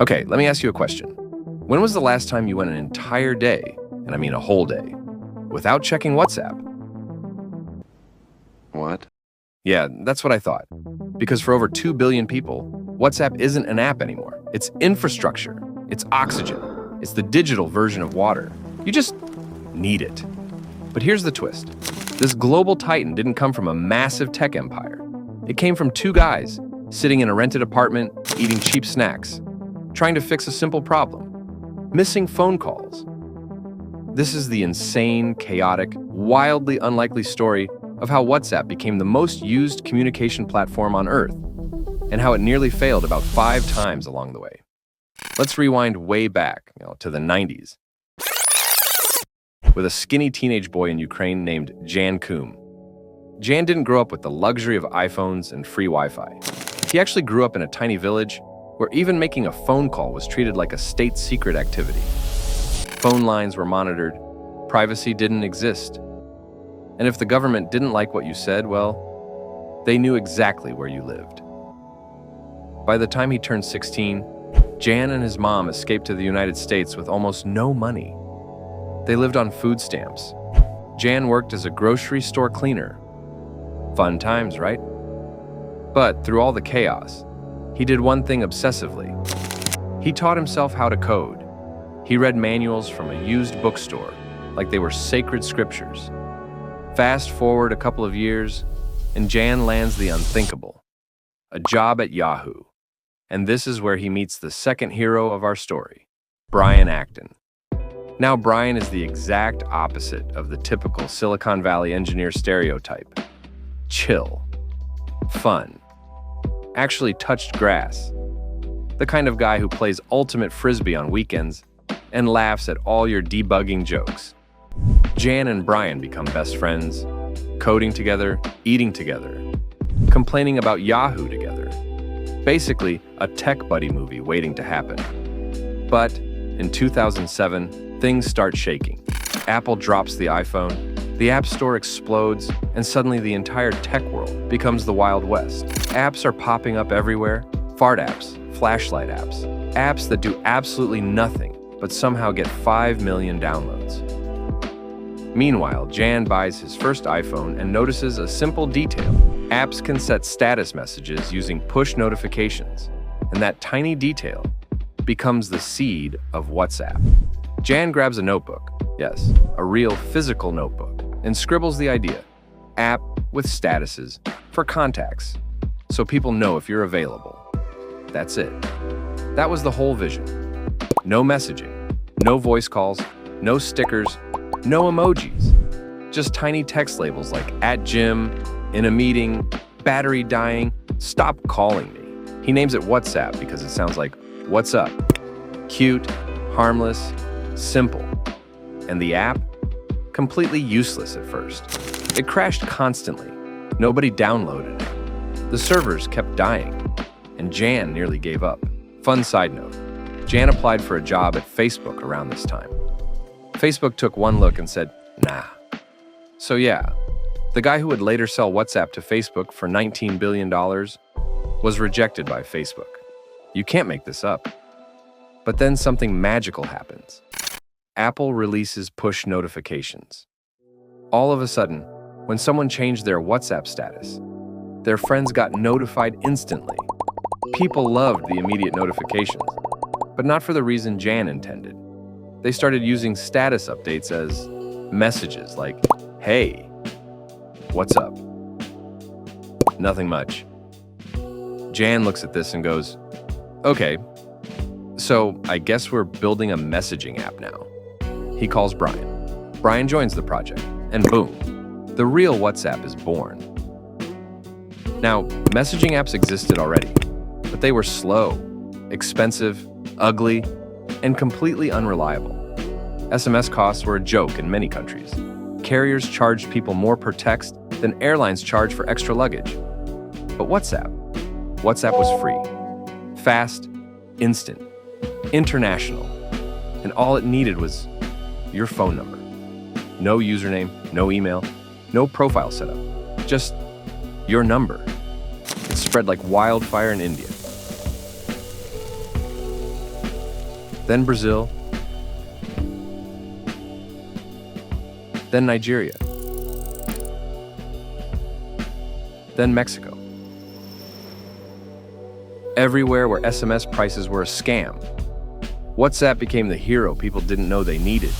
Okay, let me ask you a question. When was the last time you went an entire day, and I mean a whole day, without checking WhatsApp? What? Yeah, that's what I thought. Because for over 2 billion people, WhatsApp isn't an app anymore. It's infrastructure. It's oxygen. It's the digital version of water. You just need it. But here's the twist. This global titan didn't come from a massive tech empire. It came from two guys sitting in a rented apartment, eating cheap snacks, trying to fix a simple problem: missing phone calls. This is the insane, chaotic, wildly unlikely story of how WhatsApp became the most used communication platform on Earth, and how it nearly failed about 5 times along the way. Let's rewind way back, to the 90s, with a skinny teenage boy in Ukraine named Koum. Jan didn't grow up with the luxury of iPhones and free Wi-Fi. He actually grew up in a tiny village where even making a phone call was treated like a state secret activity. Phone lines were monitored, privacy didn't exist. And if the government didn't like what you said, well, they knew exactly where you lived. By the time he turned 16, Jan and his mom escaped to the United States with almost no money. They lived on food stamps. Jan worked as a grocery store cleaner. Fun times, right? But through all the chaos, he did one thing obsessively. He taught himself how to code. He read manuals from a used bookstore like they were sacred scriptures. Fast forward a couple of years, and Jan lands the unthinkable: a job at Yahoo. And this is where he meets the second hero of our story, Acton. Now, Brian is the exact opposite of the typical Silicon Valley engineer stereotype. Chill, fun, actually touched grass. The kind of guy who plays ultimate frisbee on weekends and laughs at all your debugging jokes. Jan and Brian become best friends, coding together, eating together, complaining about Yahoo together. Basically, a tech buddy movie waiting to happen. But in 2007, things start shaking. Apple drops the iPhone, the App Store explodes, and suddenly the entire tech world becomes the Wild West. Apps are popping up everywhere: fart apps, flashlight apps, apps that do absolutely nothing but somehow get 5 million downloads. Meanwhile, Jan buys his first iPhone and notices a simple detail. Apps can set status messages using push notifications, and that tiny detail becomes the seed of WhatsApp. Jan grabs a notebook, yes, a real physical notebook, and scribbles the idea: app with statuses for contacts, so people know if you're available. That's it. That was the whole vision. No messaging, no voice calls, no stickers, no emojis. Just tiny text labels like @gym, in a meeting, battery dying, stop calling me. He names it WhatsApp because it sounds like what's up. Cute, harmless, simple. And the app? Completely useless at first. It crashed constantly. Nobody downloaded it. The servers kept dying, and Jan nearly gave up. Fun side note: Jan applied for a job at Facebook around this time. Facebook took one look and said, nah. So yeah, the guy who would later sell WhatsApp to Facebook for $19 billion was rejected by Facebook. You can't make this up. But then something magical happens. Apple releases push notifications. All of a sudden, when someone changed their WhatsApp status, their friends got notified instantly. People loved the immediate notifications, but not for the reason Jan intended. They started using status updates as messages like, hey, what's up? Nothing much. Jan looks at this and goes, okay, so I guess we're building a messaging app now. He calls Brian. Brian joins the project, and boom, the real WhatsApp is born. Now, messaging apps existed already, but they were slow, expensive, ugly, and completely unreliable. SMS costs were a joke in many countries. Carriers charged people more per text than airlines charge for extra luggage. But WhatsApp was free, fast, instant, international, and all it needed was your phone number. No username, no email, no profile setup, just your number. It spread like wildfire in India. then Brazil, then Nigeria, then Mexico. Everywhere where SMS prices were a scam, WhatsApp became the hero people didn't know they needed.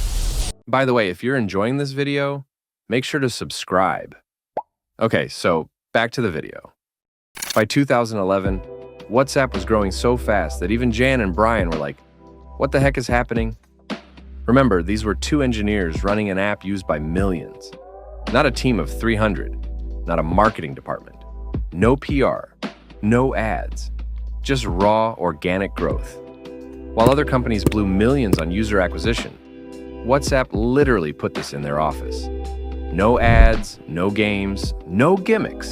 By the way, if you're enjoying this video, make sure to subscribe. Okay, so back to the video. By 2011, WhatsApp was growing so fast that even Jan and Brian were like, what the heck is happening? Remember, these were two engineers running an app used by millions. Not a team of 300, not a marketing department. No PR, no ads, just raw, organic growth. While other companies blew millions on user acquisition, WhatsApp literally put this in their office. No ads, no games, no gimmicks.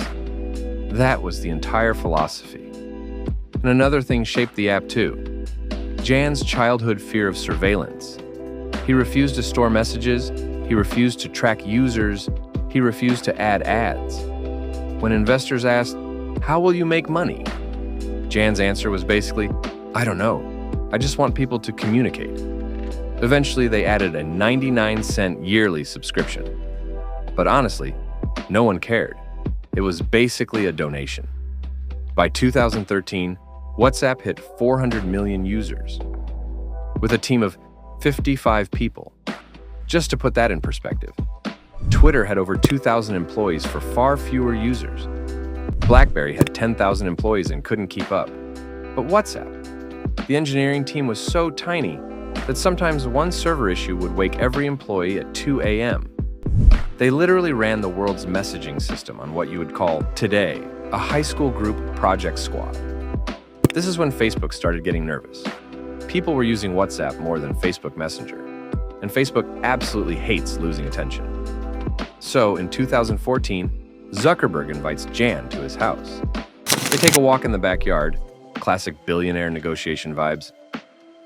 That was the entire philosophy. And another thing shaped the app too. Jan's childhood fear of surveillance. He refused to store messages, he refused to track users, he refused to add ads. When investors asked, "How will you make money?" Jan's answer was basically, "I don't know. I just want people to communicate." Eventually, they added a 99-cent yearly subscription. But honestly, no one cared. It was basically a donation. By 2013, WhatsApp hit 400 million users, with a team of 55 people. Just to put that in perspective, Twitter had over 2,000 employees for far fewer users. BlackBerry had 10,000 employees and couldn't keep up. But WhatsApp, the engineering team was so tiny that sometimes one server issue would wake every employee at 2 a.m. They literally ran the world's messaging system on what you would call, today, a high school group project squad. This is when Facebook started getting nervous. People were using WhatsApp more than Facebook Messenger, and Facebook absolutely hates losing attention. So, in 2014, Zuckerberg invites Jan to his house. They take a walk in the backyard, classic billionaire negotiation vibes,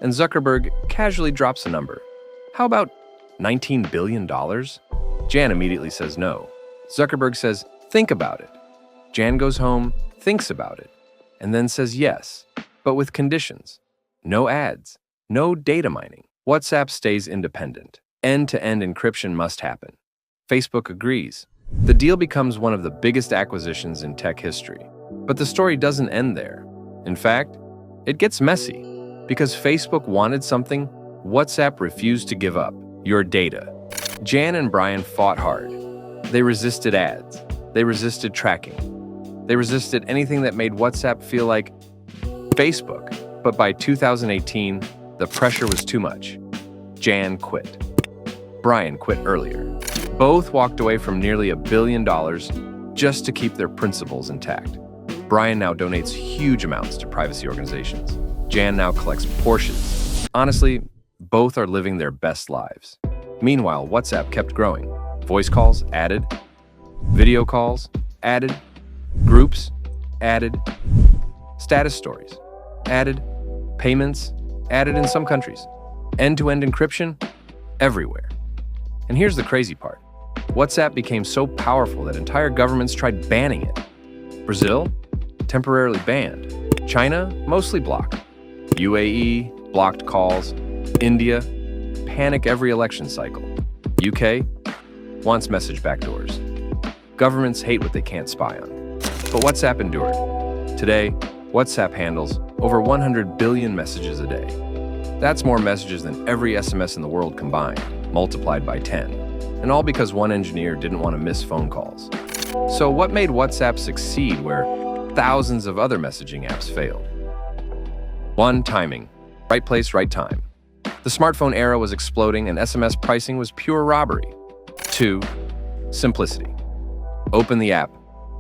and Zuckerberg casually drops a number. How about $19 billion? Jan immediately says no. Zuckerberg says, think about it. Jan goes home, thinks about it, and then says yes, but with conditions. No ads, no data mining. WhatsApp stays independent. End-to-end encryption must happen. Facebook agrees. The deal becomes one of the biggest acquisitions in tech history. But the story doesn't end there. In fact, it gets messy. Because Facebook wanted something, WhatsApp refused to give up: your data. Jan and Brian fought hard. They resisted ads. They resisted tracking. They resisted anything that made WhatsApp feel like Facebook. But by 2018, the pressure was too much. Jan quit. Brian quit earlier. Both walked away from nearly $1 billion just to keep their principles intact. Brian now donates huge amounts to privacy organizations. Jan now collects Porsches. Honestly, both are living their best lives. Meanwhile, WhatsApp kept growing. Voice calls added. Video calls added. Groups added. Status stories added. Payments added in some countries. End-to-end encryption everywhere. And here's the crazy part. WhatsApp became so powerful that entire governments tried banning it. Brazil? Temporarily banned. China? Mostly blocked. UAE? Blocked calls. India? Panic every election cycle. UK? Wants message backdoors. Governments hate what they can't spy on. But WhatsApp endured. Today, WhatsApp handles over 100 billion messages a day. That's more messages than every SMS in the world combined, multiplied by 10. And all because one engineer didn't want to miss phone calls. So what made WhatsApp succeed where thousands of other messaging apps failed? 1. Timing. Right place, right time. The smartphone era was exploding and SMS pricing was pure robbery. 2. Simplicity. Open the app,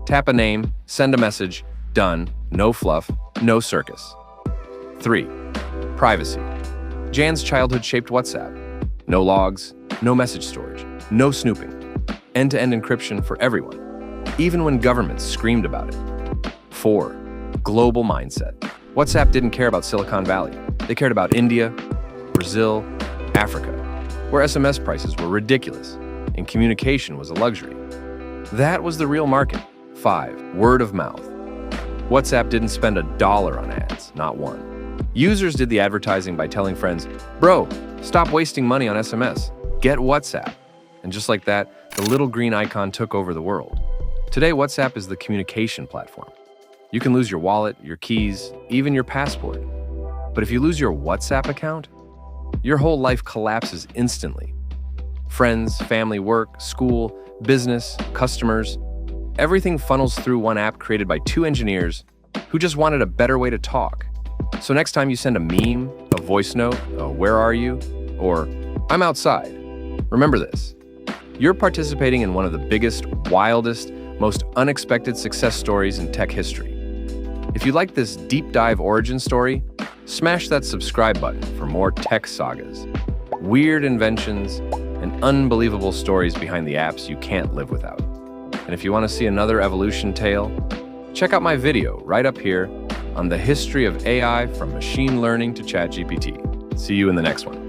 tap a name, send a message, done, no fluff, no circus. 3. Privacy. Jan's childhood shaped WhatsApp. No logs, no message storage, no snooping. End-to-end encryption for everyone, even when governments screamed about it. 4. Global mindset. WhatsApp didn't care about Silicon Valley. They cared about India, Brazil, Africa, where SMS prices were ridiculous and communication was a luxury. That was the real market. 5. Word of mouth. WhatsApp didn't spend $1 on ads, not one. Users did the advertising by telling friends, "Bro, stop wasting money on SMS. Get WhatsApp." And just like that, the little green icon took over the world. Today, WhatsApp is the communication platform. You can lose your wallet, your keys, even your passport. But if you lose your WhatsApp account, your whole life collapses instantly. Friends, family, work, school, business, customers, everything funnels through one app created by two engineers who just wanted a better way to talk. So next time you send a meme, a voice note, a "where are you?" or "I'm outside," remember this. You're participating in one of the biggest, wildest, most unexpected success stories in tech history. If you like this deep dive origin story, smash that subscribe button for more tech sagas, weird inventions, and unbelievable stories behind the apps you can't live without. And if you want to see another evolution tale, check out my video right up here on the history of AI from machine learning to ChatGPT. See you in the next one.